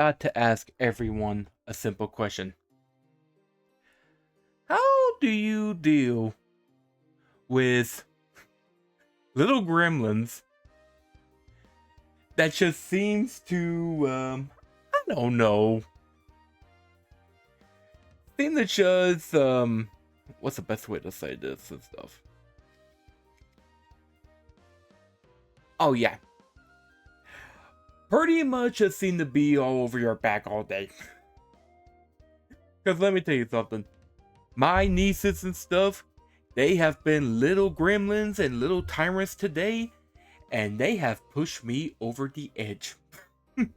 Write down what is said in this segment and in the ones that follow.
got to ask everyone a simple question. How do you deal with little gremlins that just seems to, I don't know, seem to just, what's the best way to say this and stuff? Oh yeah. Pretty much just seem to be all over your back all day. Because let me tell you something. My nieces and stuff, they have been little gremlins and little tyrants today, and they have pushed me over the edge. To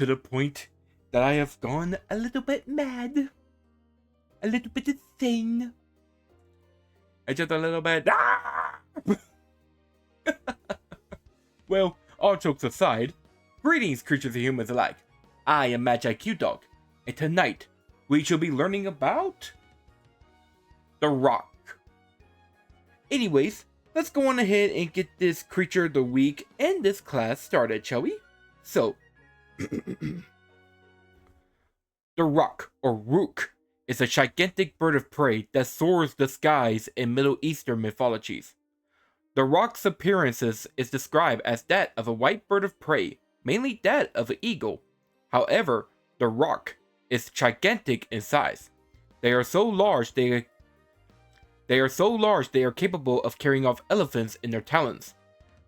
the point that I have gone a little bit mad. A little bit insane. And just a little bit... Ah! Well, all jokes aside, greetings creatures and humans alike. I am MagiQDog, and tonight we shall be learning about the rock. Anyways, let's go on ahead and get this creature of the week and this class started, shall we? So, the rock, or rook, is a gigantic bird of prey that soars the skies in Middle Eastern mythologies. The rock's appearances is described as that of a white bird of prey, mainly that of an eagle. However, the rock is gigantic in size. They are so large they are capable of carrying off elephants in their talons.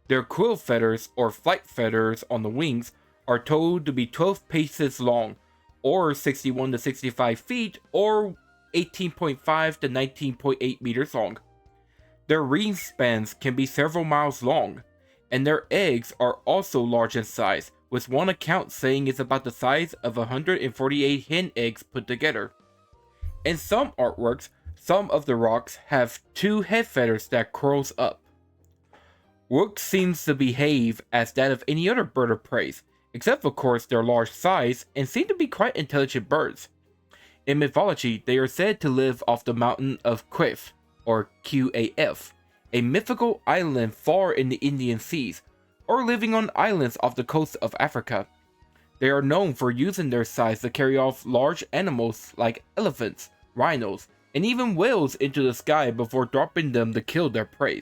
Their quill feathers or flight feathers on the wings are told to be 12 paces long, or 61 to 65 feet, or 18.5 to 19.8 meters long. Their wingspans can be several miles long, and their eggs are also large in size, with one account saying it's about the size of 148 hen eggs put together. In some artworks, some of the rocks have two head feathers that curls up. Rook seems to behave as that of any other bird of prey, except of course their large size, and seem to be quite intelligent birds. In mythology, they are said to live off the mountain of Qaf, or Qaf, a mythical island far in the Indian Seas, or living on islands off the coast of Africa. They are known for using their size to carry off large animals like elephants, rhinos, and even whales into the sky before dropping them to kill their prey.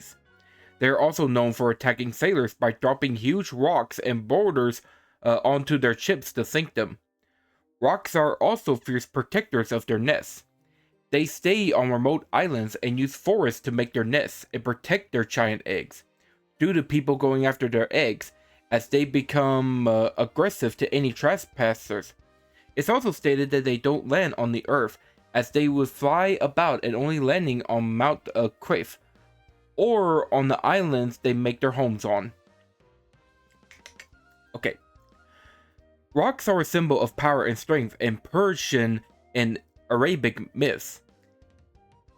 They are also known for attacking sailors by dropping huge rocks and boulders onto their ships to sink them. Rocks are also fierce protectors of their nests. They stay on remote islands and use forests to make their nests and protect their giant eggs, due to people going after their eggs, as they become aggressive to any trespassers. It's also stated that they don't land on the earth, as they would fly about and only landing on Mount Qaf, or on the islands they make their homes on. Okay. Rocks are a symbol of power and strength in Persian and Arabic myths.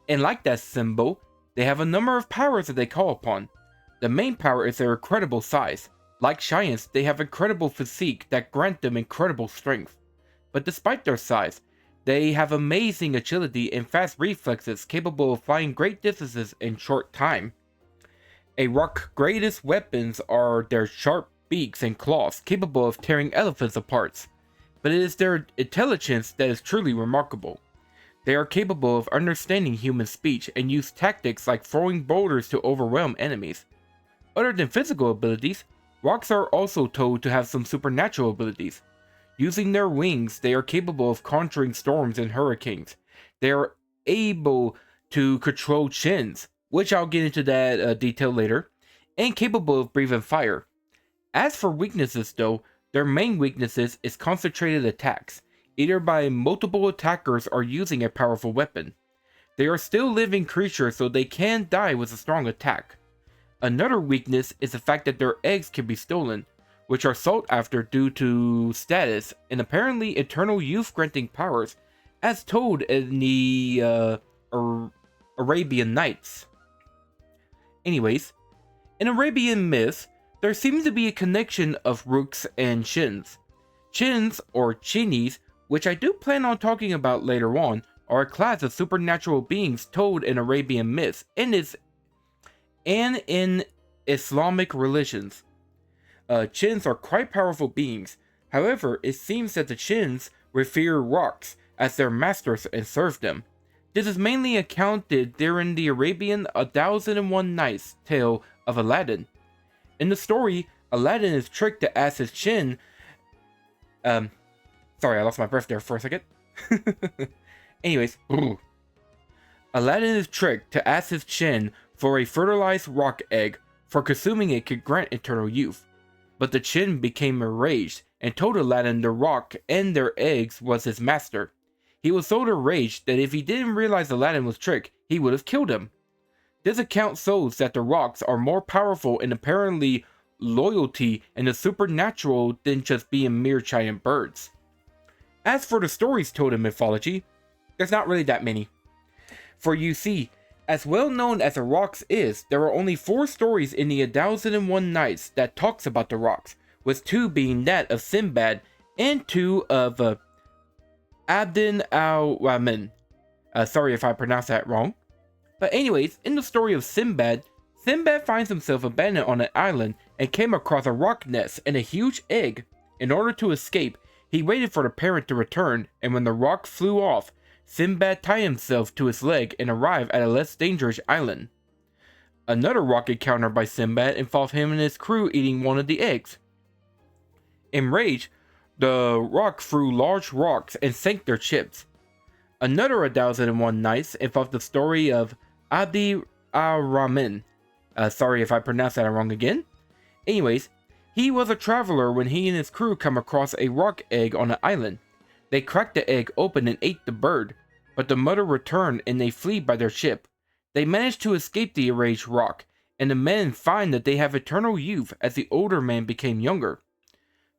And like that symbol, they have a number of powers that they call upon. The main power is their incredible size. Like giants, they have incredible physique that grant them incredible strength. But despite their size, they have amazing agility and fast reflexes capable of flying great distances in short time. A rock's greatest weapons are their sharp beaks and claws capable of tearing elephants apart. But it is their intelligence that is truly remarkable. They are capable of understanding human speech and use tactics like throwing boulders to overwhelm enemies. Other than physical abilities, rocks are also told to have some supernatural abilities. Using their wings, they are capable of conjuring storms and hurricanes. They are able to control Djinns, which I'll get into that detail later, and capable of breathing fire. As for weaknesses though, their main weaknesses is concentrated attacks, either by multiple attackers or using a powerful weapon. They are still living creatures, so they can die with a strong attack. Another weakness is the fact that their eggs can be stolen, which are sought after due to status and apparently eternal youth granting powers, as told in the Arabian Nights. Anyways, in Arabian myths, there seems to be a connection of rooks and Djinns. Djinns, or genies, which I do plan on talking about later on, are a class of supernatural beings told in Arabian myths and in Islamic religions. Djinns are quite powerful beings. However, it seems that the Djinns revere rocks as their masters and serve them. This is mainly accounted during the Arabian 1001 Nights tale of Aladdin. In the story, Aladdin is tricked to ask his Djinn. Sorry, I lost my breath there for a second. Anyways, Aladdin is tricked to ask his Djinn for a fertilized rock egg, for consuming it could grant eternal youth. But the Djinn became enraged and told Aladdin the rock and their eggs was his master. He was so enraged that if he didn't realize Aladdin was tricked, he would have killed him. This account shows that the rocks are more powerful and apparently loyalty and the supernatural than just being mere giant birds. As for the stories told in mythology, there's not really that many. For you see, as well known as the rocks is, there are only 4 stories in the 1001 Nights that talks about the rocks, with 2 being that of Sinbad and 2 of Abdin Al-Rahman. Sorry if I pronounced that wrong. But anyways, in the story of Sinbad, Sinbad finds himself abandoned on an island and came across a rock nest and a huge egg. In order to escape, he waited for the parent to return, and when the rock flew off, Sinbad tied himself to his leg and arrived at a less dangerous island. Another rock encounter by Sinbad involved him and his crew eating one of the eggs. Enraged, the rock threw large rocks and sank their ships. Another 1001 Nights involved the story of Al-Rahman. Sorry if I pronounced that wrong again. Anyways, he was a traveler when he and his crew come across a rock egg on an island. They cracked the egg open and ate the bird, but the mother returned and they flee by their ship. They managed to escape the enraged rock, and the men find that they have eternal youth as the older man became younger.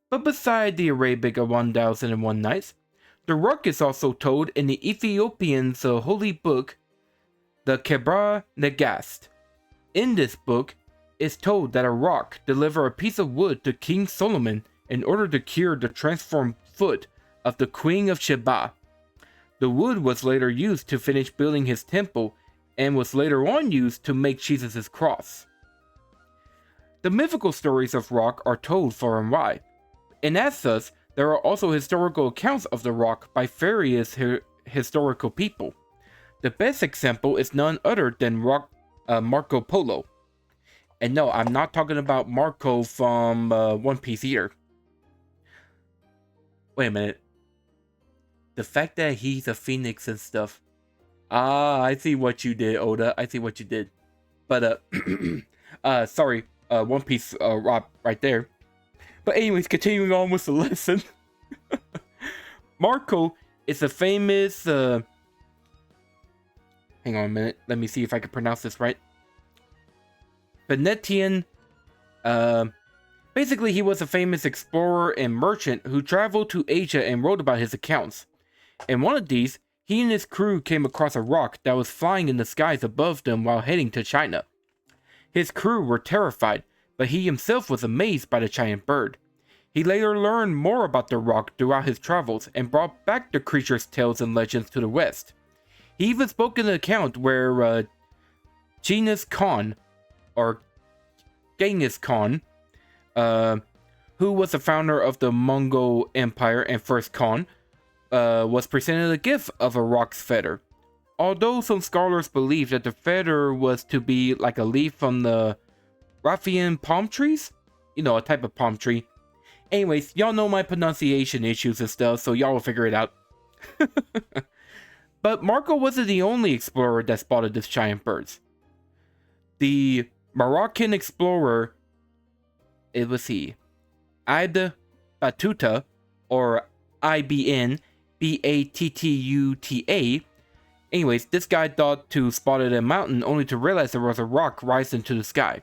But beside the Arabic 1001 Nights, the rock is also told in the Ethiopians' holy book, the Kebra Nagast. In this book, it's told that a rock delivered a piece of wood to King Solomon in order to cure the transformed foot of the Queen of Sheba. The wood was later used to finish building his temple and was later on used to make Jesus' cross. The mythical stories of rock are told far and wide, and as such, there are also historical accounts of the rock by various historical people. The best example is none other than Marco Polo. And no, I'm not talking about Marco from One Piece either. Wait a minute. The fact that he's a phoenix and stuff. Ah, I see what you did, Oda. I see what you did. But, sorry, One Piece Rob right there. But anyways, continuing on with the lesson. Marco is a famous, hang on a minute. Let me see if I can pronounce this right. Venetian, basically he was a famous explorer and merchant who traveled to Asia and wrote about his accounts. In one of these, he and his crew came across a rock that was flying in the skies above them while heading to China. His crew were terrified, but he himself was amazed by the giant bird. He later learned more about the rock throughout his travels and brought back the creature's tales and legends to the West. He even spoke in an account where Genghis Khan, or Genghis Khan, who was the founder of the Mongol Empire and first Khan, was presented a gift of a rock's feather. Although some scholars believe that the feather was to be like a leaf from the Raffian palm trees, you know, a type of palm tree. Anyways, y'all know my pronunciation issues and stuff, so y'all will figure it out. But Marco wasn't the only explorer that spotted this giant bird. The Moroccan explorer, it was Ibn Battuta, or IBN Battuta. Anyways, this guy thought to spotted a mountain only to realize there was a rock rising to the sky.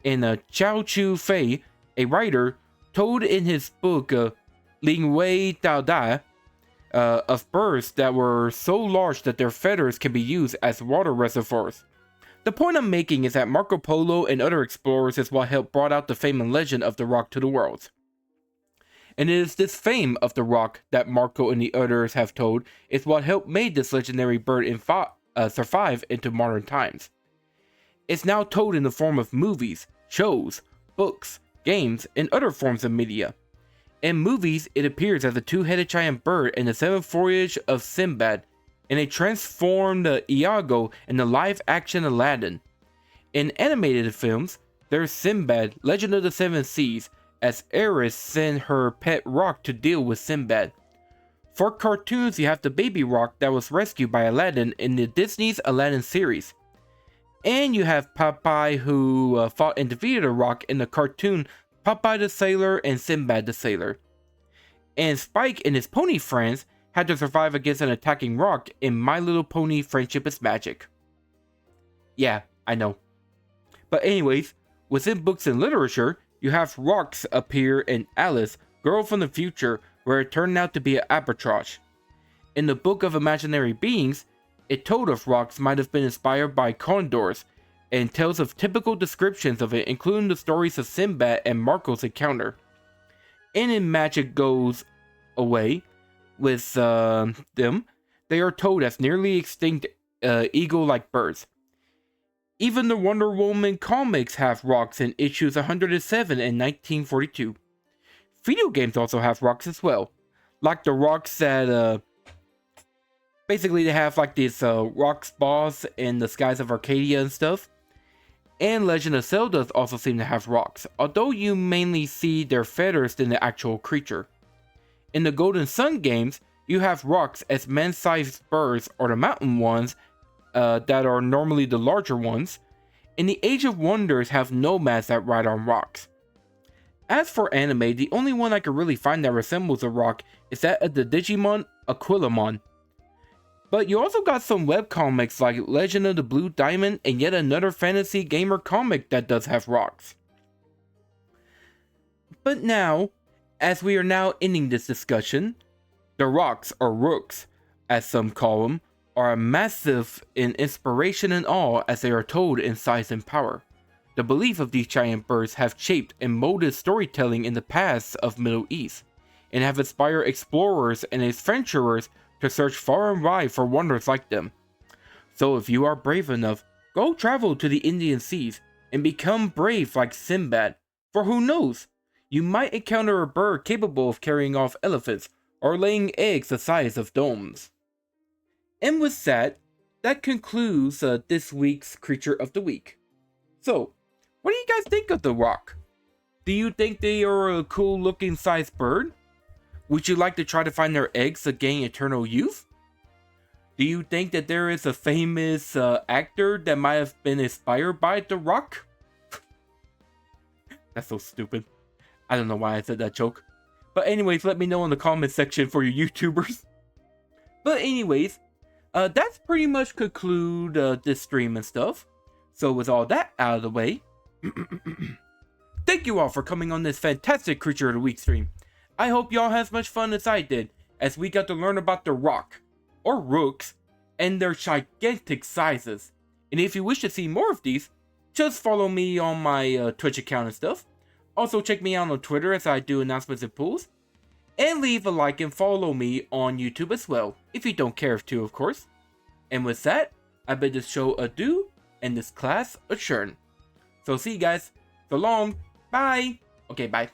In Chao Chu Fei, a writer, told in his book Ling Wei Dao Da of birds that were so large that their feathers can be used as water reservoirs. The point I'm making is that Marco Polo and other explorers is what helped brought out the fame and legend of the rock to the world. And it is this fame of the rock that Marco and the others have told is what helped made this legendary bird survive into modern times. It's now told in the form of movies, shows, books, games, and other forms of media. In movies, it appears as a two-headed giant bird in the seventh voyage of Sinbad, and a transformed Iago in the live-action Aladdin. In animated films, there's Sinbad, Legend of the Seven Seas, as Eris sent her pet rock to deal with Sinbad. For cartoons, you have the baby rock that was rescued by Aladdin in the Disney's Aladdin series. And you have Popeye, who fought and defeated a rock in the cartoon Popeye the Sailor and Sinbad the Sailor. And Spike and his pony friends had to survive against an attacking rock in My Little Pony Friendship is Magic. Yeah, I know. But anyways, within books and literature, you have rocks appear in Alice, Girl from the Future, where it turned out to be an albatross. In the Book of Imaginary Beings, it told of rocks might have been inspired by condors, and tells of typical descriptions of it, including the stories of Sinbad and Marco's encounter. And in Magic Goes Away, with them, they are told as nearly extinct eagle-like birds. Even the Wonder Woman comics have rocks in issues 107 and 1942. Video games also have rocks as well, like the rocks that basically they have like these rock spas in the skies of Arcadia and stuff. And Legend of Zelda also seem to have rocks, although you mainly see their feathers than the actual creature. In the Golden Sun games, you have rocks as man-sized birds or the mountain ones that are normally the larger ones. In the Age of Wonders have nomads that ride on rocks. As for anime, the only one I could really find that resembles a rock is that of the Digimon Aquilamon. But you also got some webcomics like Legend of the Blue Diamond and yet another fantasy gamer comic that does have rocks. But now, as we are now ending this discussion, the rocks, or rooks, as some call them, are massive in inspiration and awe as they are told in size and power. The belief of these giant birds have shaped and molded storytelling in the past of Middle East, and have inspired explorers and adventurers to search far and wide for wonders like them. So if you are brave enough, go travel to the Indian Seas and become brave like Sinbad, for who knows, you might encounter a bird capable of carrying off elephants or laying eggs the size of domes. And with that, that concludes this week's Creature of the Week. So, what do you guys think of the rock? Do you think they are a cool looking sized bird? Would you like to try to find their eggs to gain eternal youth? Do you think that there is a famous actor that might have been inspired by The Rock? That's so stupid. I don't know why I said that joke. But anyways, let me know in the comment section for you YouTubers. But anyways, that's pretty much conclude this stream and stuff. So with all that out of the way, thank you all for coming on this fantastic Creature of the Week stream. I hope y'all had as much fun as I did, as we got to learn about the rock, or rooks, and their gigantic sizes. And if you wish to see more of these, just follow me on my Twitch account and stuff. Also check me out on Twitter as I do announcements and pools. And leave a like and follow me on YouTube as well, if you don't care to, of course. And with that, I bid this show adieu, and this class adjourn. So see you guys. So long. Bye. Okay, bye.